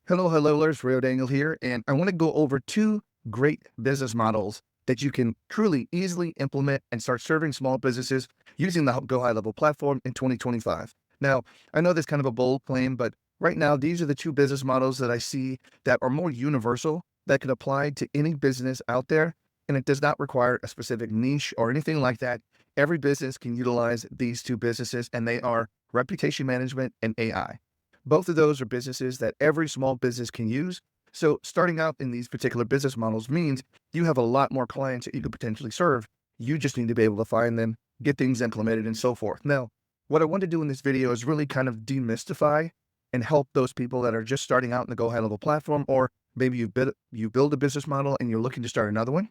Hello, helloers, Rio Daniel here, and I want to go over two great business models that you can truly easily implement and start serving small businesses using the GoHighlevel platform in 2025. Now, I know that's kind of a bold claim, but right now, these are the two business models that I see that are more universal that can apply to any business out there, and it does not require a specific niche or anything like that. Every business can utilize these two businesses, and they are reputation management and AI. Both of those are businesses that every small business can use. So starting out in these particular business models means you have a lot more clients that you could potentially serve. You just need to be able to find them, get things implemented, and so forth. Now, what I want to do in this video is really kind of demystify and help those people that are just starting out in the Go High Level platform, or maybe you build a business model and you're looking to start another one.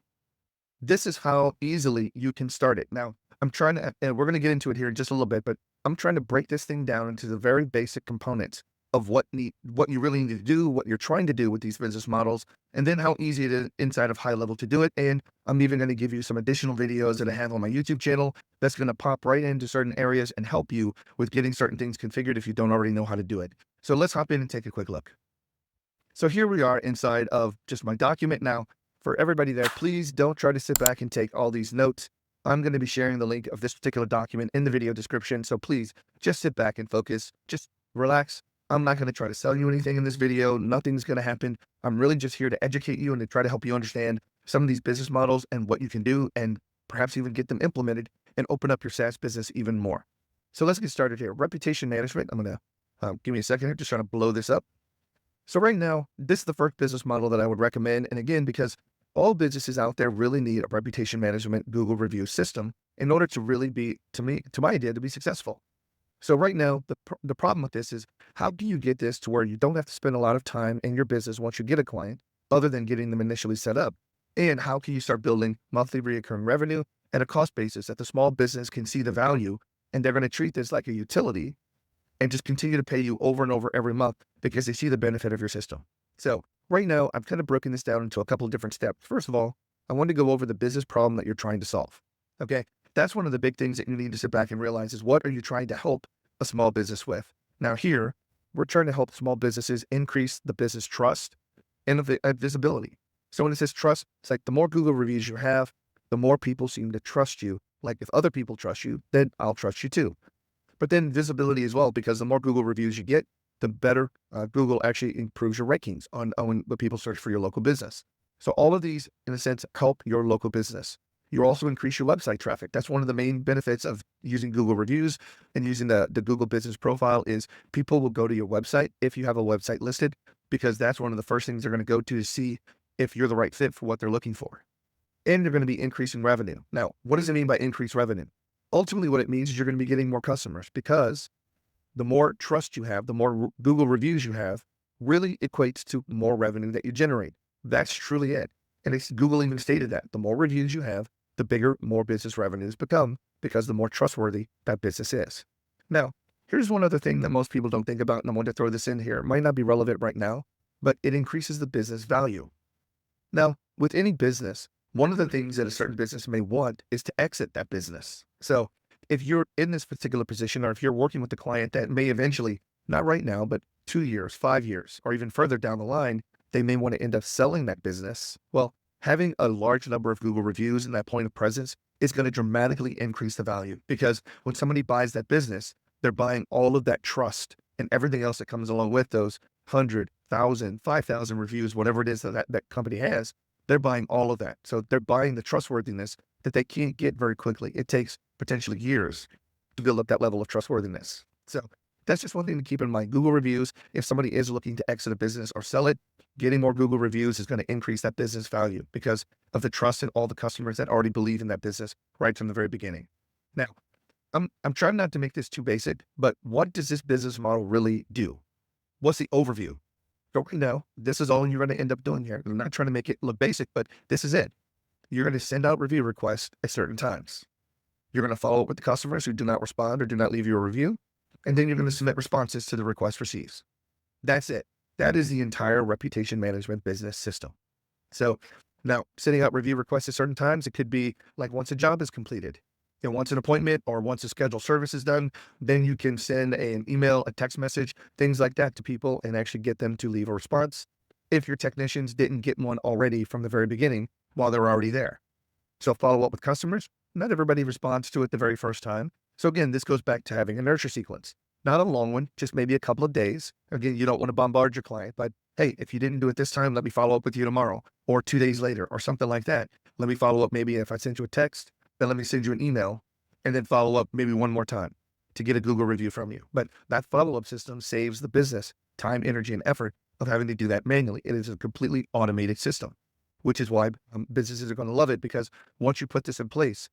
This is how easily you can start it. Now, I'm trying to, and we're going to get into it here in just a little bit, but I'm trying to break this thing down into the very basic components of what you really need to do, what you're trying to do with these business models, and then how easy it is inside of High Level to do it. And I'm even going to give you some additional videos that I have on my YouTube channel that's going to pop right into certain areas and help you with getting certain things configured if you don't already know how to do it. So let's hop in and take a quick look. So here we are inside of just my document. Now, for everybody there, please don't try to sit back and take all these notes. I'm going to be sharing the link of this particular document in the video description. So please just sit back and focus. Just relax. I'm not going to try to sell you anything in this video. Nothing's going to happen. I'm really just here to educate you and to try to help you understand some of these business models and what you can do, and perhaps even get them implemented and open up your SaaS business even more. So let's get started here. Reputation management. I'm going to give me a second here, just trying to blow this up. So right now, this is the first business model that I would recommend. And again, because all businesses out there really need a reputation management Google review system in order to really be, to my idea, to be successful. So right now, the problem with this is, how do you get this to where you don't have to spend a lot of time in your business once you get a client, other than getting them initially set up? And how can you start building monthly recurring revenue at a cost basis that the small business can see the value, and they're going to treat this like a utility and just continue to pay you over and over every month because they see the benefit of your system. So right now, I've kind of broken this down into a couple of different steps. First of all, I want to go over the business problem that you're trying to solve. Okay. That's one of the big things that you need to sit back and realize is, what are you trying to help a small business with? Now here, we're trying to help small businesses increase the business trust and visibility. So when it says trust, it's like the more Google reviews you have, the more people seem to trust you. Like if other people trust you, then I'll trust you too. But then visibility as well, because the more Google reviews you get, the better Google actually improves your rankings on when people search for your local business. So all of these, in a sense, help your local business. You also increase your website traffic. That's one of the main benefits of using Google reviews and using the Google business profile is people will go to your website if you have a website listed, because that's one of the first things they're going to go to see if you're the right fit for what they're looking for. And they're going to be increasing revenue. Now, what does it mean by increased revenue? Ultimately, what it means is you're going to be getting more customers, because the more trust you have, the more Google reviews you have, really equates to more revenue that you generate. That's truly it. And Google even stated that the more reviews you have, the bigger, more business revenues become, because the more trustworthy that business is. Now, here's one other thing that most people don't think about, and I want to throw this in here. It might not be relevant right now, but it increases the business value. Now, with any business, one of the things that a certain business may want is to exit that business. So if you're in this particular position, or if you're working with a client that may eventually, not right now, but 2 years, 5 years, or even further down the line, they may want to end up selling that business. Well, having a large number of Google reviews and that point of presence is going to dramatically increase the value, because when somebody buys that business, they're buying all of that trust and everything else that comes along with those 100, 1,000, 5,000 reviews, whatever it is that company has. They're buying all of that. So they're buying the trustworthiness that they can't get very quickly. It takes potentially years to build up that level of trustworthiness. So that's just one thing to keep in mind. Google reviews, if somebody is looking to exit a business or sell it, getting more Google reviews is going to increase that business value because of the trust in all the customers that already believe in that business right from the very beginning. Now, I'm trying not to make this too basic, but what does this business model really do? What's the overview? So right now, this is all you're going to end up doing here. I'm not trying to make it look basic, but this is it. You're going to send out review requests at certain times. You're going to follow up with the customers who do not respond or do not leave you a review. And then you're going to submit responses to the request received. That's it. That is the entire reputation management business system. So now, sending out review requests at certain times, it could be like once a job is completed. And once an appointment or once a scheduled service is done, then you can send an email, a text message, things like that to people and actually get them to leave a response if your technicians didn't get one already from the very beginning while they were already there. So follow up with customers. Not everybody responds to it the very first time. So again, this goes back to having a nurture sequence, not a long one, just maybe a couple of days. Again, you don't want to bombard your client, but hey, if you didn't do it this time, let me follow up with you tomorrow or 2 days later or something like that. Let me follow up. Maybe if I send you a text, then let me send you an email and then follow up maybe one more time to get a Google review from you. But that follow-up system saves the business time, energy, and effort of having to do that manually. It is a completely automated system, which is why businesses are going to love it, because once you put this in place,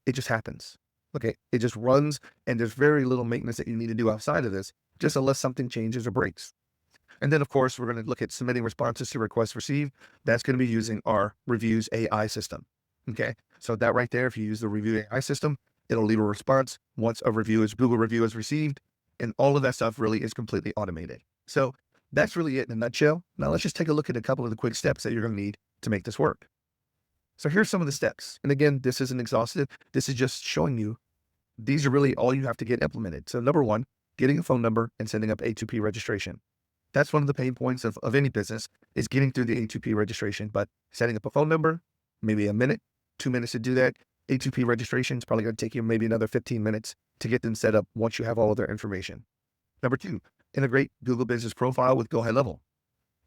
it just happens. Okay. It just runs and there's very little maintenance that you need to do outside of this, just unless something changes or breaks. And then of course, we're going to look at submitting responses to requests received. That's going to be using our reviews AI system. Okay. So that right there, if you use the review AI system, it'll leave a response once a Google review is received, and all of that stuff really is completely automated. So that's really it in a nutshell. Now let's just take a look at a couple of the quick steps that you're going to need to make this work. So here's some of the steps. And again, this isn't exhaustive. This is just showing you these are really all you have to get implemented. So number one, getting a phone number and setting up A2P registration. That's one of the pain points of any business, is getting through the A2P registration, but setting up a phone number, maybe a minute, 2 minutes to do that. A2P registration is probably going to take you maybe another 15 minutes to get them set up once you have all of their information. Number two, integrate Google Business Profile with GoHighlevel.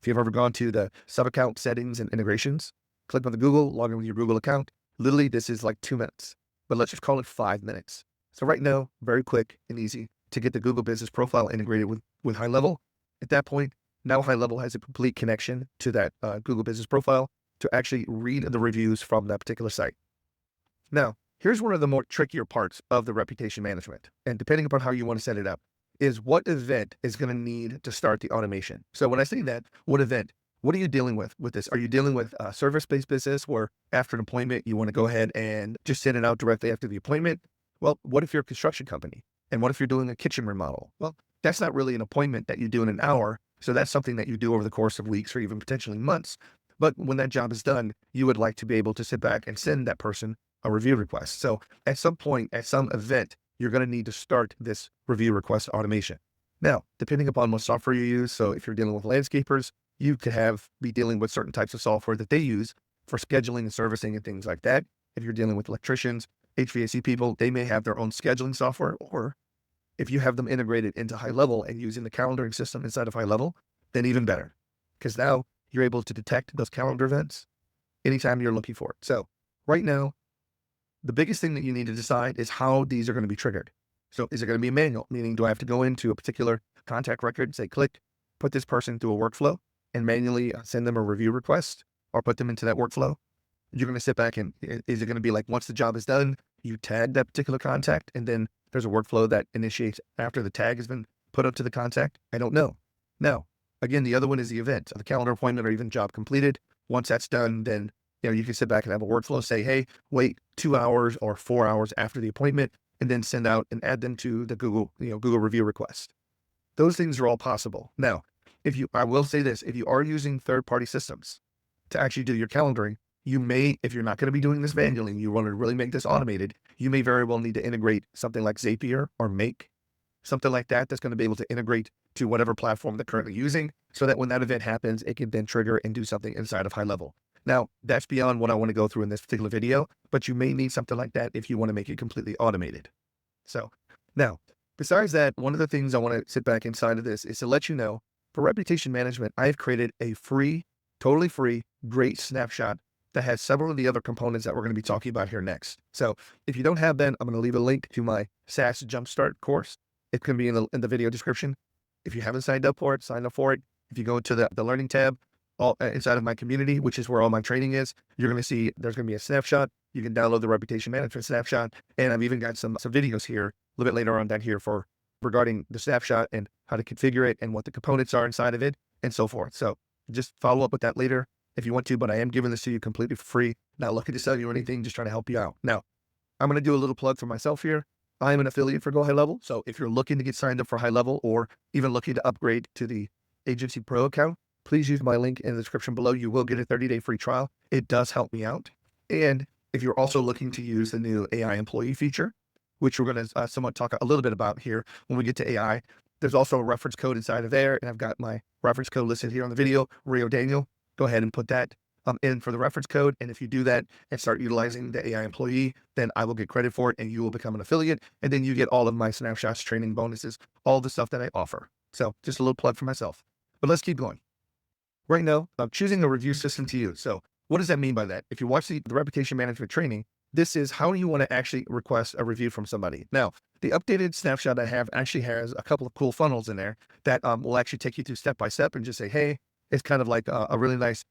If you've ever gone to the sub-account settings and integrations, click on the Google, log in with your Google account. Literally, this is like 2 minutes, but let's just call it 5 minutes. So right now, very quick and easy to get the Google Business Profile integrated with Highlevel. At that point, now Highlevel has a complete connection to that Google Business Profile to actually read the reviews from that particular site. Now, here's one of the more trickier parts of the reputation management, and depending upon how you want to set it up, is what event is going to need to start the automation. So when I say that, what event, what are you dealing with this? Are you dealing with a service-based business where after an appointment, you want to go ahead and just send it out directly after the appointment? Well, what if you're a construction company? And what if you're doing a kitchen remodel? Well, that's not really an appointment that you do in an hour. So that's something that you do over the course of weeks or even potentially months. But when that job is done, you would like to be able to sit back and send that person a review request. So at some point, at some event, you're going to need to start this review request automation. Now, depending upon what software you use, so if you're dealing with landscapers, you could be dealing with certain types of software that they use for scheduling and servicing and things like that. If you're dealing with electricians, HVAC people, they may have their own scheduling software, or if you have them integrated into Highlevel and using the calendaring system inside of Highlevel, then even better, because now you're able to detect those calendar events anytime you're looking for it. So right now, the biggest thing that you need to decide is how these are going to be triggered. So is it going to be manual? Meaning, do I have to go into a particular contact record, say click, put this person through a workflow and manually send them a review request or put them into that workflow? You're going to sit back and is it going to be like once the job is done, you tag that particular contact and then there's a workflow that initiates after the tag has been put up to the contact? I don't know. Now, again, the other one is the event, the calendar appointment or even job completed. Once that's done, then you can sit back and have a workflow, say, hey, wait 2 hours or 4 hours after the appointment, and then send out and add them to the Google review request. Those things are all possible. Now, I will say this, if you are using third-party systems to actually do your calendaring, you may, if you're not going to be doing this manually, you want to really make this automated, you may very well need to integrate something like Zapier or Make, something like that, that's going to be able to integrate to whatever platform they're currently using, so that when that event happens, it can then trigger and do something inside of Highlevel. Now, that's beyond what I want to go through in this particular video, but you may need something like that if you want to make it completely automated. So now, besides that, one of the things I want to sit back inside of this is to let you know, for reputation management, I've created a free, totally free, great snapshot that has several of the other components that we're going to be talking about here next. So if you don't have that, I'm going to leave a link to my SaaS Jumpstart course. It can be in the video description. If you haven't signed up for it, sign up for it. If you go to the learning tab, all inside of my community, which is where all my training is, you're going to see there's going to be a snapshot. You can download the reputation management snapshot. And I've even got some videos here a little bit later on down here regarding the snapshot and how to configure it and what the components are inside of it and so forth. So just follow up with that later if you want to, but I am giving this to you completely for free. Not looking to sell you anything, just trying to help you out. Now, I'm going to do a little plug for myself here. I'm an affiliate for GoHighlevel. So if you're looking to get signed up for Highlevel or even looking to upgrade to the Agency Pro account, please use my link in the description below. You will get a 30-day free trial. It does help me out. And if you're also looking to use the new AI employee feature, which we're going to somewhat talk a little bit about here when we get to AI, there's also a reference code inside of there. And I've got my reference code listed here on the video, Rio Daniel. Go ahead and put that in for the reference code. And if you do that and start utilizing the AI employee, then I will get credit for it and you will become an affiliate. And then you get all of my Snapshots training bonuses, all the stuff that I offer. So just a little plug for myself. But let's keep going. Right now, I'm choosing a review system to use. So what does that mean by that? If you watch the reputation management training, this is how you want to actually request a review from somebody. Now, the updated snapshot I have actually has a couple of cool funnels in there that will actually take you through step by step and just say, hey, it's kind of like a really nice,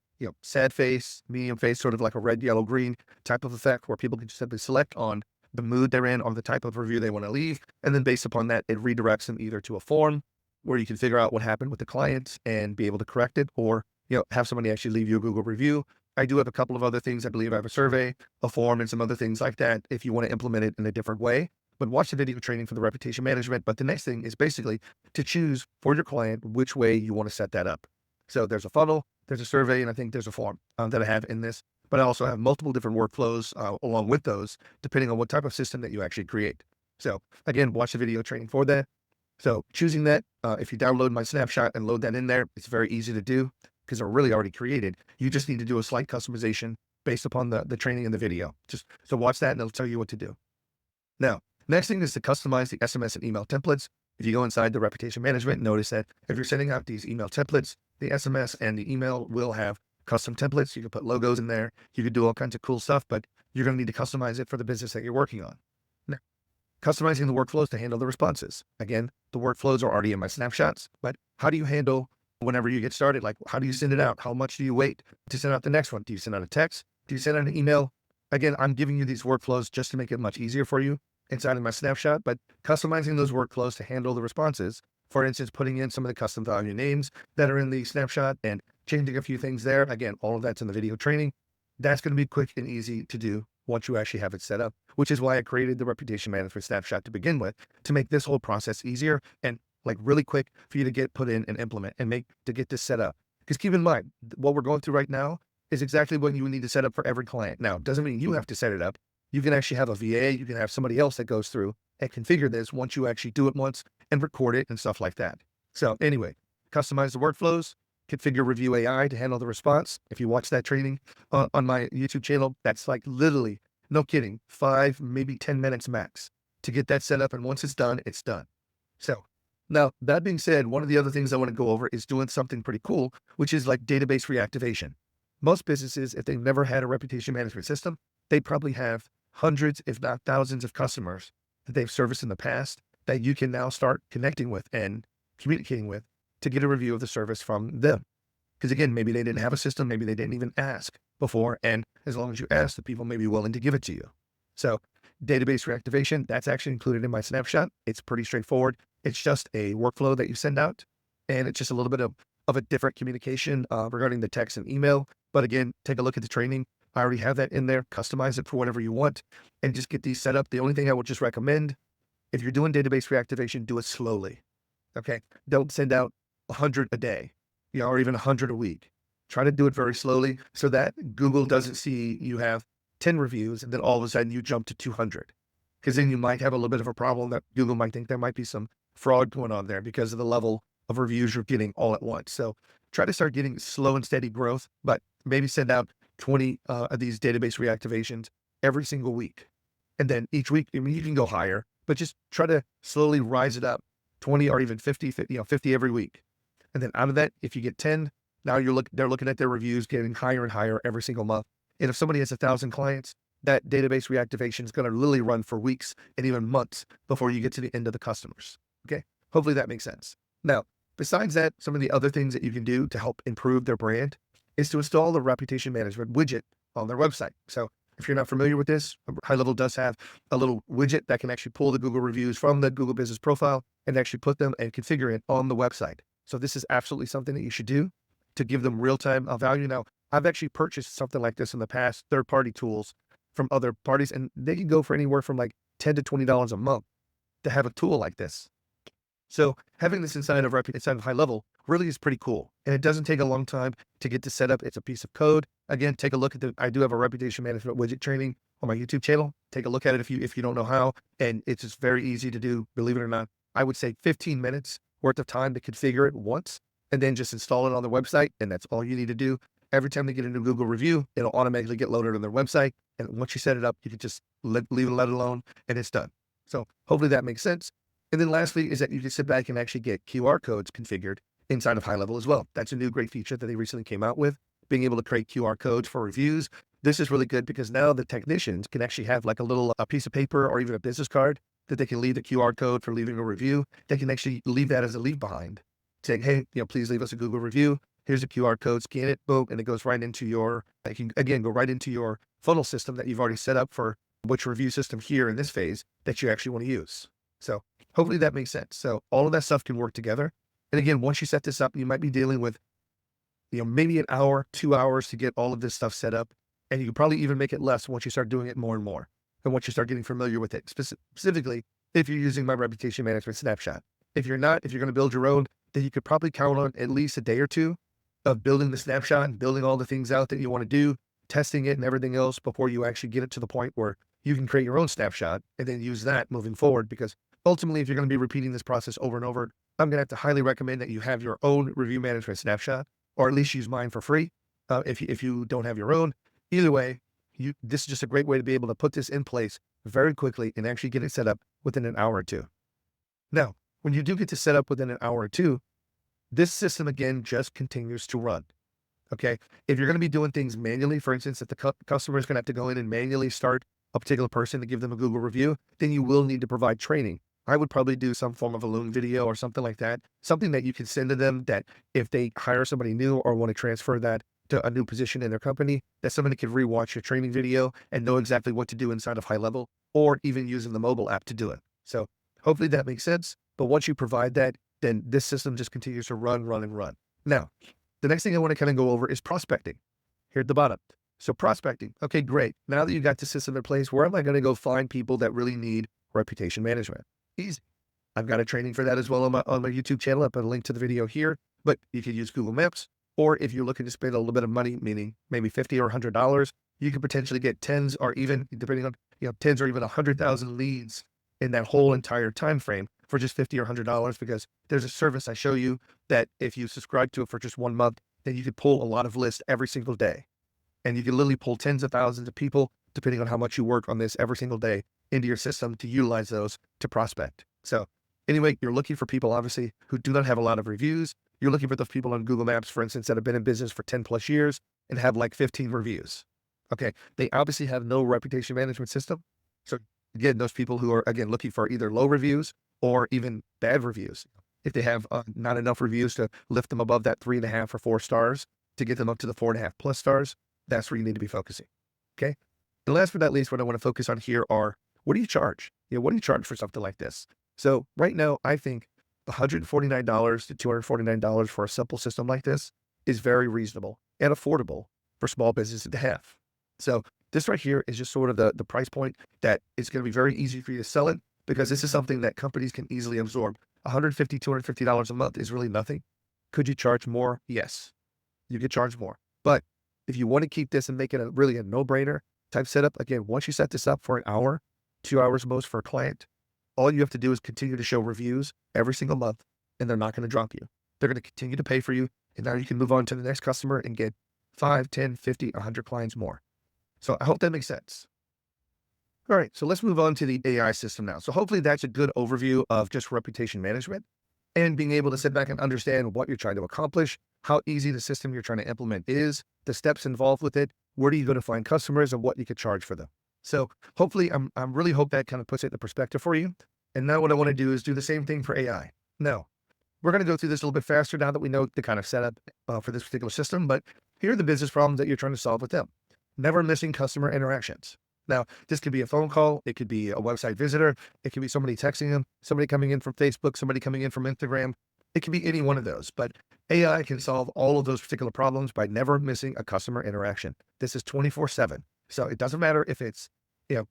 sad face, medium face, sort of like a red, yellow, green type of effect where people can just simply select on the mood they're in or the type of review they want to leave. And then based upon that, it redirects them either to a form where you can figure out what happened with the client and be able to correct it, or have somebody actually leave you a Google review. I do have a couple of other things. I believe I have a survey, a form, and some other things like that if you want to implement it in a different way. But watch the video training for the reputation management. But the next thing is basically to choose for your client which way you want to set that up. So there's a funnel, there's a survey, and I think there's a form that I have in this. But I also have multiple different workflows along with those, depending on what type of system that you actually create. So again, watch the video training for that. So choosing that, if you download my snapshot and load that in there, it's very easy to do because they're really already created. You just need to do a slight customization based upon the training in the video. So watch that and it'll tell you what to do. Now, next thing is to customize the SMS and email templates. If you go inside the reputation management, notice that if you're sending out these email templates, the SMS and the email will have custom templates. You can put logos in there. You can do all kinds of cool stuff, but you're going to need to customize it for the business that you're working on. Now, customizing the workflows to handle the responses. Again, the workflows are already in my snapshots, but how do you handle whenever you get started? Like, how do you send it out? How much do you wait to send out the next one? Do you send out a text? Do you send out an email? Again, I'm giving you these workflows just to make it much easier for you inside of my snapshot, but customizing those workflows to handle the responses. For instance, putting in some of the custom value names that are in the snapshot and changing a few things there. Again, all of that's in the video training. That's going to be quick and easy to do once you actually have it set up, which is why I created the reputation management snapshot to begin with, to make this whole process easier and like really quick for you to get put in and implement and to get this set up. Because keep in mind, what we're going through right now is exactly what you would need to set up for every client. Now, it doesn't mean you have to set it up. You can actually have a VA, you can have somebody else that goes through and configure this once you actually do it once and record it and stuff like that. So anyway, customize the workflows, configure review AI to handle the response. If you watch that training on my YouTube channel, that's like literally, no kidding, 5, maybe 10 minutes max to get that set up. And once it's done, it's done. So now that being said, one of the other things I want to go over is doing something pretty cool, which is like database reactivation. Most businesses, if they've never had a reputation management system, they probably have hundreds, if not thousands of customers that they've serviced in the past that you can now start connecting with and communicating with to get a review of the service from them. Because again, maybe they didn't have a system, maybe they didn't even ask before. And as long as you ask, the people may be willing to give it to you. So database reactivation, that's actually included in my snapshot. It's pretty straightforward. It's just a workflow that you send out. And it's just a little bit of a different communication regarding the text and email. But again, take a look at the training. I already have that in there. Customize it for whatever you want and just get these set up. The only thing I would just recommend, if you're doing database reactivation, do it slowly. Okay. Don't send out 100 a day, or even 100 a week. Try to do it very slowly so that Google doesn't see you have 10 reviews and then all of a sudden you jump to 200. Because then you might have a little bit of a problem that Google might think there might be some fraud going on there because of the level of reviews you're getting all at once. So try to start getting slow and steady growth, but maybe send out 20 of these database reactivations every single week. And then each week, I mean, you can go higher, but just try to slowly rise it up, 20 or even 50 every week. And then out of that, if you get 10, now they're looking at their reviews getting higher and higher every single month. And if somebody has 1,000 clients, that database reactivation is going to literally run for weeks and even months before you get to the end of the customers. Okay. Hopefully that makes sense. Now, besides that, some of the other things that you can do to help improve their brand is to install the reputation management widget on their website. So if you're not familiar with this, Highlevel does have a little widget that can actually pull the Google reviews from the Google business profile and actually put them and configure it on the website. So this is absolutely something that you should do to give them real-time value. Now, I've actually purchased something like this in the past, third-party tools from other parties, and they can go for anywhere from like $10 to $20 a month to have a tool like this. So having this inside of Highlevel really is pretty cool. And it doesn't take a long time to get this set up. It's a piece of code. Again, take a look at I do have a reputation management widget training on my YouTube channel. Take a look at it if you don't know how. And it's just very easy to do, believe it or not. I would say 15 minutes worth of time to configure it once and then just install it on the website. And that's all you need to do. Every time they get a new Google review, it'll automatically get loaded on their website. And once you set it up, you can just leave it let alone and it's done. So hopefully that makes sense. And then lastly is that you can sit back and actually get QR codes configured inside of Highlevel as well. That's a new great feature that they recently came out with, being able to create QR codes for reviews. This is really good because now the technicians can actually have like a piece of paper or even a business card that they can leave the QR code for leaving a review. They can actually leave that as a leave behind, saying, hey, please leave us a Google review. Here's a QR code, scan it, boom, and it goes right into you can again, go right into your funnel system that you've already set up for which review system here in this phase that you actually want to use. So hopefully that makes sense. So all of that stuff can work together. And again, once you set this up, you might be dealing with, maybe an hour, 2 hours to get all of this stuff set up. And you can probably even make it less once you start doing it more and more. And once you start getting familiar with it, specifically, if you're using my reputation management snapshot. If you're not, if you're going to build your own, then you could probably count on at least a day or two of building the snapshot and building all the things out that you want to do, testing it and everything else before you actually get it to the point where you can create your own snapshot and then use that moving forward. Because ultimately, if you're going to be repeating this process over and over, I'm going to have to highly recommend that you have your own review management snapshot, or at least use mine for free. If you don't have your own, either way, this is just a great way to be able to put this in place very quickly and actually get it set up within an hour or two. Now, when you do get to set up within an hour or two, this system again just continues to run. Okay. If you're going to be doing things manually, for instance, if the customer is going to have to go in and manually start a particular person to give them a Google review, then you will need to provide training. I would probably do some form of a Loom video or something like that, something that you can send to them that if they hire somebody new or want to transfer that to a new position in their company, that somebody can rewatch your training video and know exactly what to do inside of Highlevel, or even using the mobile app to do it. So hopefully that makes sense. But once you provide that, then this system just continues to run, run, and run. Now, the next thing I want to kind of go over is prospecting here at the bottom. So prospecting, okay, great. Now that you got the system in place, where am I going to go find people that really need reputation management? Easy. I've got a training for that as well on my YouTube channel. I put a link to the video here, but you could use Google Maps, or if you're looking to spend a little bit of money, meaning maybe $50 or $100, you could potentially get tens or even, depending on, tens or even 100,000 leads in that whole entire time frame for just $50 or $100, because there's a service I show you that if you subscribe to it for just 1 month, then you could pull a lot of lists every single day. And you can literally pull tens of thousands of people, depending on how much you work on this every single day, into your system to utilize those to prospect. So anyway, you're looking for people, obviously, who do not have a lot of reviews. You're looking for those people on Google Maps, for instance, that have been in business for 10 plus years and have like 15 reviews. Okay. They obviously have no reputation management system. So again, those people who are, again, looking for either low reviews or even bad reviews. If they have not enough reviews to lift them above that 3.5 or 4 stars to get them up to the 4.5 plus stars, that's where you need to be focusing. Okay. And last but not least, what I want to focus on here are, what do you charge? What do you charge for something like this? So right now, I think $149 to $249 for a simple system like this is very reasonable and affordable for small businesses to have. So this right here is just sort of the price point that it's going to be very easy for you to sell it, because this is something that companies can easily absorb. $150, $250 a month is really nothing. Could you charge more? Yes, you could charge more. But if you want to keep this and make it really a no-brainer type setup, again, once you set this up for an hour, 2 hours most for a client, all you have to do is continue to show reviews every single month, and they're not going to drop you. They're going to continue to pay for you. And now you can move on to the next customer and get 5, 10, 50, 100 clients more. So I hope that makes sense. All right, so let's move on to the AI system now. So hopefully that's a good overview of just reputation management and being able to sit back and understand what you're trying to accomplish, how easy the system you're trying to implement is, the steps involved with it, where do you go to find customers, and what you could charge for them. So hopefully I'm really hope that kind of puts it into perspective for you. And now what I want to do is do the same thing for AI. Now, we're going to go through this a little bit faster now that we know the kind of setup for this particular system, but here are the business problems that you're trying to solve with them. Never missing customer interactions. Now, this could be a phone call. It could be a website visitor. It could be somebody texting them, somebody coming in from Facebook, somebody coming in from Instagram. It can be any one of those, but AI can solve all of those particular problems by never missing a customer interaction. This is 24/7. So it doesn't matter if it's,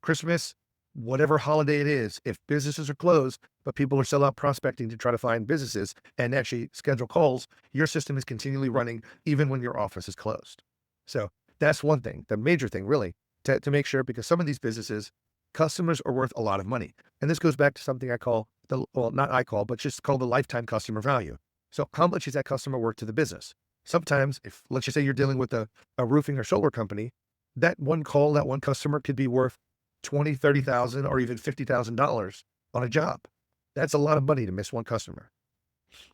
Christmas, whatever holiday it is, if businesses are closed, but people are still out prospecting to try to find businesses and actually schedule calls, your system is continually running even when your office is closed. So that's one thing, the major thing really, to make sure, because some of these businesses, customers are worth a lot of money. And this goes back to something I call not I call, but just call the lifetime customer value. So how much is that customer worth to the business? Sometimes if, let's just say you're dealing with a roofing or solar company, that one call, that one customer could be worth 20, 30,000 or even $50,000 on a job. That's a lot of money to miss one customer.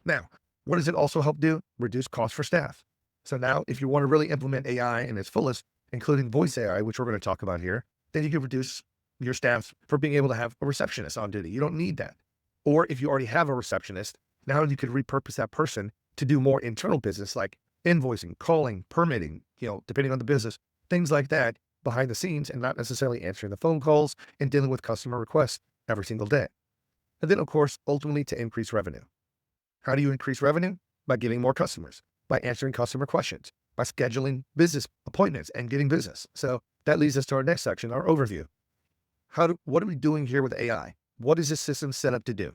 Now, what does it also help do? Reduce costs for staff. So now if you want to really implement AI in its fullest, including voice AI, which we're going to talk about here, then you can reduce your staff for being able to have a receptionist on duty. You don't need that. Or if you already have a receptionist, now you could repurpose that person to do more internal business like invoicing, calling, permitting, depending on the business, things like that behind the scenes, and not necessarily answering the phone calls and dealing with customer requests every single day. And then of course, ultimately to increase revenue. How do you increase revenue? By getting more customers, by answering customer questions, by scheduling business appointments and getting business. So that leads us to our next section, our overview. What are we doing here with AI? What is this system set up to do?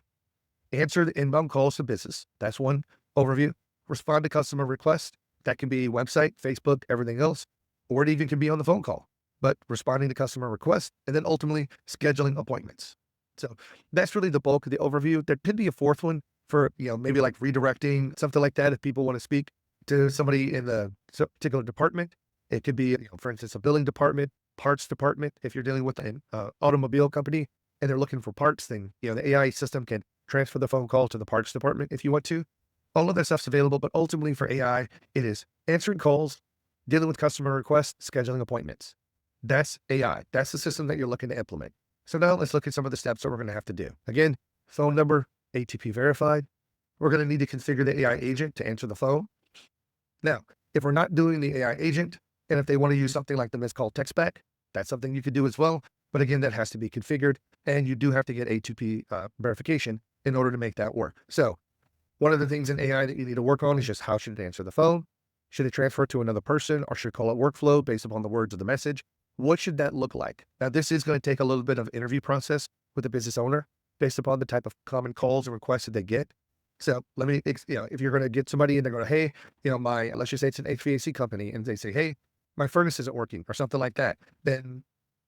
Answer the inbound calls to business. That's one overview. Respond to customer requests. That can be website, Facebook, everything else, or it even can be on the phone call, but responding to customer requests and then ultimately scheduling appointments. So that's really the bulk of the overview. There could be a fourth one for, maybe like redirecting, something like that. If people want to speak to somebody in the particular department, it could be, for instance, a billing department, parts department. If you're dealing with an automobile company and they're looking for parts, then, the AI system can transfer the phone call to the parts department if you want to. All of that stuff's available, but ultimately for AI, it is answering calls, dealing with customer requests, scheduling appointments. That's AI. That's the system that you're looking to implement. So now let's look at some of the steps that we're going to have to do. Again, phone number, ATP verified. We're going to need to configure the AI agent to answer the phone. Now, if we're not doing the AI agent, and if they want to use something like the missed call text back, that's something you could do as well. But again, that has to be configured, and you do have to get ATP verification in order to make that work. So one of the things in AI that you need to work on is just how should it answer the phone? Should it transfer to another person, or should it call it workflow based upon the words of the message? What should that look like? Now, this is going to take a little bit of interview process with the business owner based upon the type of common calls and requests that they get. So let me, if you're going to get somebody and they're going to, hey, let's just say it's an HVAC company and they say, hey, my furnace isn't working or something like that, then,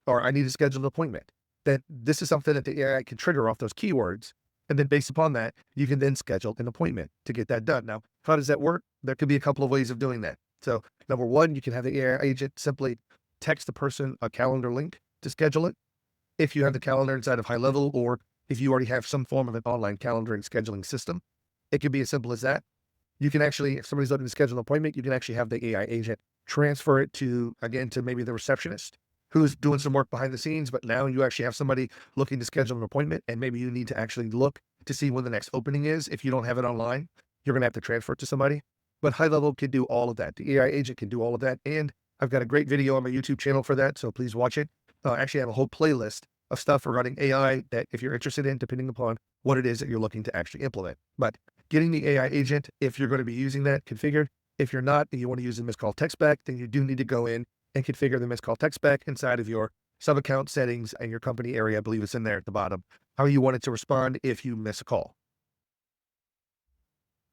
or I need to schedule an appointment, then this is something that the AI can trigger off those keywords. And then based upon that, you can then schedule an appointment to get that done. Now, how does that work? There could be a couple of ways of doing that. So number one, you can have the AI agent simply text the person a calendar link to schedule it. If you have the calendar inside of Highlevel, or if you already have some form of an online calendar and scheduling system, it could be as simple as that. You can actually, if somebody's looking to schedule an appointment, you can actually have the AI agent transfer it to maybe the receptionist who's doing some work behind the scenes, but now you actually have somebody looking to schedule an appointment, and maybe you need to actually look to see when the next opening is. If you don't have it online, you're going to have to transfer it to somebody. But Highlevel can do all of that. The AI agent can do all of that. And I've got a great video on my YouTube channel for that, so please watch it. Actually, I have a whole playlist of stuff regarding AI that if you're interested in, depending upon what it is that you're looking to actually implement. But getting the AI agent, if you're going to be using that, configured. If you're not, and you want to use the missed call text back, then you do need to go in and configure the missed call text back inside of your sub-account settings and your company area. I believe it's in there at the bottom, how you want it to respond if you miss a call.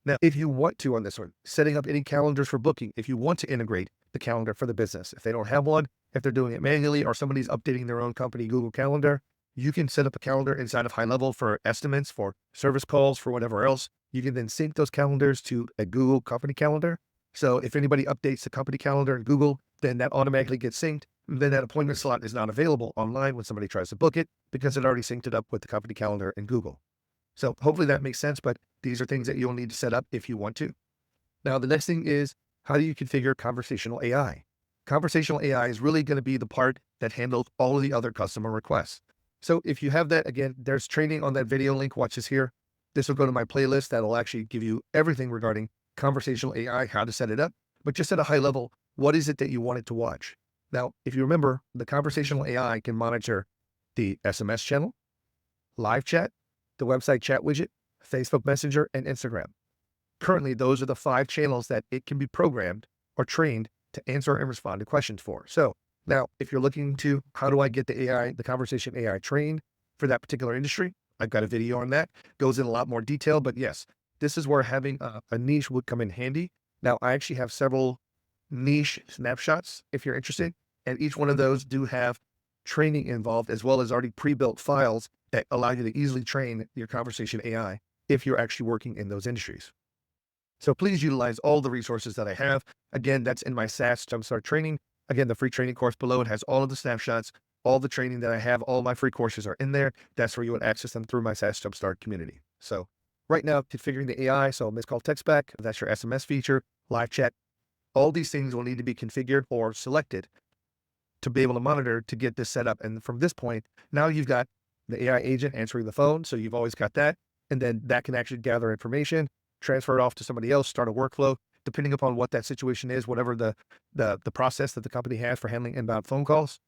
Now, if you want to on this one, setting up any calendars for booking, if you want to integrate the calendar for the business, if they don't have one, if they're doing it manually or somebody's updating their own company Google Calendar, you can set up a calendar inside of Highlevel for estimates, for service calls, for whatever else. You can then sync those calendars to a Google company calendar. So if anybody updates the company calendar in Google, then that automatically gets synced. Then that appointment slot is not available online when somebody tries to book it because it already synced it up with the company calendar in Google. So hopefully that makes sense, but these are things that you'll need to set up if you want to. Now, the next thing is, how do you configure conversational AI? Conversational AI is really going to be the part that handles all of the other customer requests. So if you have that, again, there's training on that video link. Watch this here. This will go to my playlist that'll actually give you everything regarding conversational AI, how to set it up, but just at a high level, what is it that you want it to watch? Now, if you remember, the conversational AI can monitor the SMS channel, live chat, the website chat widget, Facebook Messenger, and Instagram. Currently, those are the 5 channels that it can be programmed or trained to answer and respond to questions for. So Now, if you're looking to, how do I get the AI, the conversation AI trained for that particular industry? I've got a video on that, goes in a lot more detail, but yes, this is where having a niche would come in handy. Now, I actually have several niche snapshots if you're interested, and each one of those do have training involved as well as already pre-built files that allow you to easily train your conversation AI if you're actually working in those industries. So please utilize all the resources that I have. Again, that's in my SaaS Jumpstart training. Again, the free training course below, it has all of the snapshots, all the training that I have, all my free courses are in there. That's where you would access them through my SaaS Jumpstart community. So right now, configuring the AI, so missed call text back, that's your SMS feature, live chat, all these things will need to be configured or selected to be able to monitor to get this set up. And from this point, now you've got the AI agent answering the phone. So you've always got that. And then that can actually gather information, transfer it off to somebody else, start a workflow, depending upon what that situation is, whatever the process that the company has for handling inbound phone calls.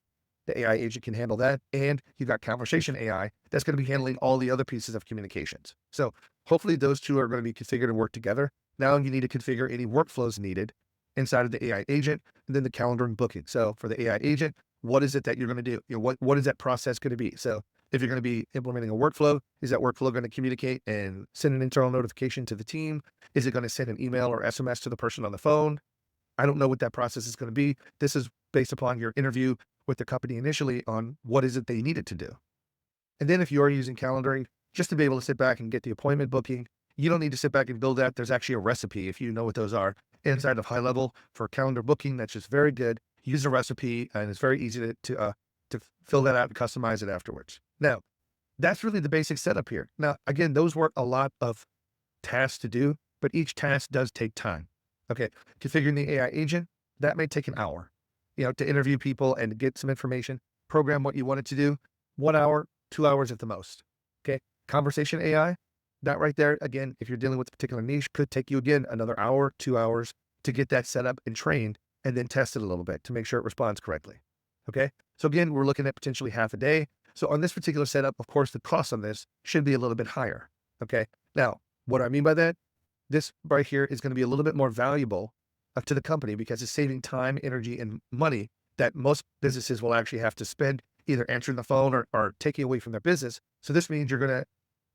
The AI agent can handle that. And you've got conversation AI that's going to be handling all the other pieces of communications. So hopefully those two are going to be configured and work together. Now you need to configure any workflows needed inside of the AI agent, and then the calendar and booking. So for the AI agent, what is it that you're going to do? What is that process going to be? So if you're going to be implementing a workflow, is that workflow going to communicate and send an internal notification to the team? Is it going to send an email or SMS to the person on the phone? I don't know what that process is going to be. This is based upon your interview with the company initially on what is it they needed to do. And then if you are using calendaring, just to be able to sit back and get the appointment booking, you don't need to sit back and build that. There's actually a recipe, if you know what those are, inside of Highlevel for calendar booking. That's just very good. Use a recipe, and it's very easy to fill that out and customize it afterwards. Now, that's really the basic setup here. Now, again, those weren't a lot of tasks to do, but each task does take time. Okay, configuring the AI agent, that may take an hour, to interview people and get some information, program what you want it to do, 1 hour, 2 hours at the most. Okay, conversation AI, that right there, again, if you're dealing with a particular niche, could take you again another hour, 2 hours to get that set up and trained and then test it a little bit to make sure it responds correctly. Okay. So again, we're looking at potentially half a day. So on this particular setup, of course, the cost on this should be a little bit higher. Okay. Now, what do I mean by that? This right here is going to be a little bit more valuable to the company because it's saving time, energy, and money that most businesses will actually have to spend either answering the phone or taking away from their business. So this means you're going to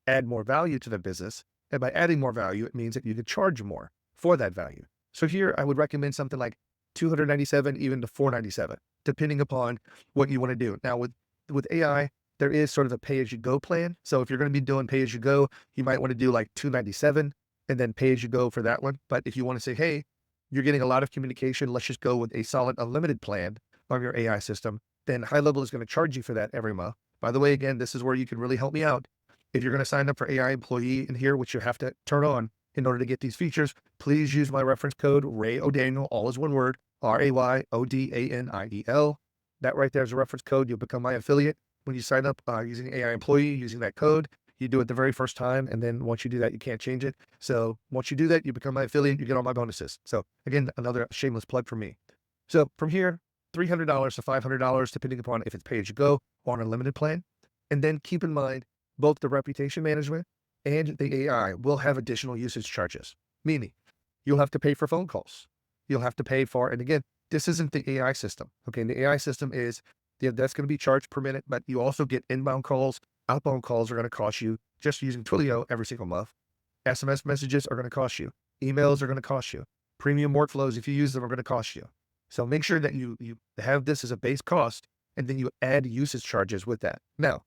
add more value to the business. And by adding more value, it means that you could charge more for that value. So here I would recommend something like $297, even to $497, depending upon what you want to do. Now with AI, there is sort of a pay-as-you-go plan. So if you're going to be doing pay-as-you-go, you might want to do like $297 and then pay-as-you-go for that one. But if you want to say, hey, you're getting a lot of communication, let's just go with a solid unlimited plan on your AI system, then Highlevel is going to charge you for that every month. By the way, again, this is where you can really help me out. If you're going to sign up for AI employee in here, which you have to turn on in order to get these features, please use my reference code Ray O'Daniel, all is one word, RAYODANIEL. That right there is a reference code. You'll become my affiliate when you sign up using AI employee, using that code. You do it the very first time, and then once you do that, you can't change it. So once you do that, you become my affiliate, you get all my bonuses. So again, another shameless plug for me. So from here, $300 to $500, depending upon if it's pay-as-you-go or on a limited plan. And then keep in mind, both the reputation management and the AI will have additional usage charges, meaning you'll have to pay for phone calls. You'll have to pay for, and again, this isn't the AI system. Okay. And the AI system is, that's going to be charged per minute, but you also get inbound calls, outbound calls are going to cost you just using Twilio every single month. SMS messages are going to cost you. Emails are going to cost you. Premium workflows, if you use them, are going to cost you. So make sure that you have this as a base cost, and then you add usage charges with that. Now,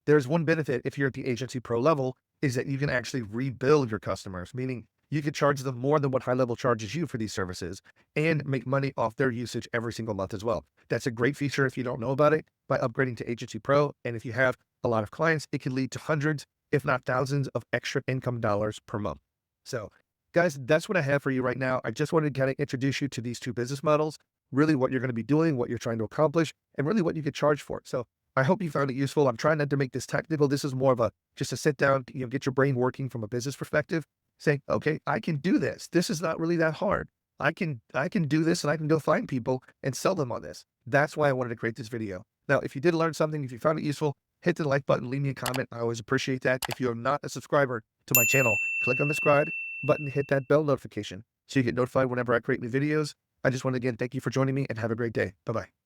there's one benefit if you're at the Agency Pro level is that you can actually rebuild your customers, meaning you can charge them more than what Highlevel charges you for these services and make money off their usage every single month as well. That's a great feature if you don't know about it by upgrading to Agency Pro. And if you have a lot of clients, it can lead to hundreds, if not thousands of extra income dollars per month. So guys, that's what I have for you right now. I just wanted to kind of introduce you to these two business models, really what you're going to be doing, what you're trying to accomplish, and really what you could charge for. So I hope you found it useful. I'm trying not to make this technical. This is more of just a sit down, get your brain working from a business perspective, saying, okay, I can do this. This is not really that hard. I can do this, and I can go find people and sell them on this. That's why I wanted to create this video. Now, if you did learn something, if you found it useful, hit the like button, leave me a comment. I always appreciate that. If you are not a subscriber to my channel, click on the subscribe button, hit that bell notification so you get notified whenever I create new videos. I just want to again, thank you for joining me and have a great day. Bye-bye.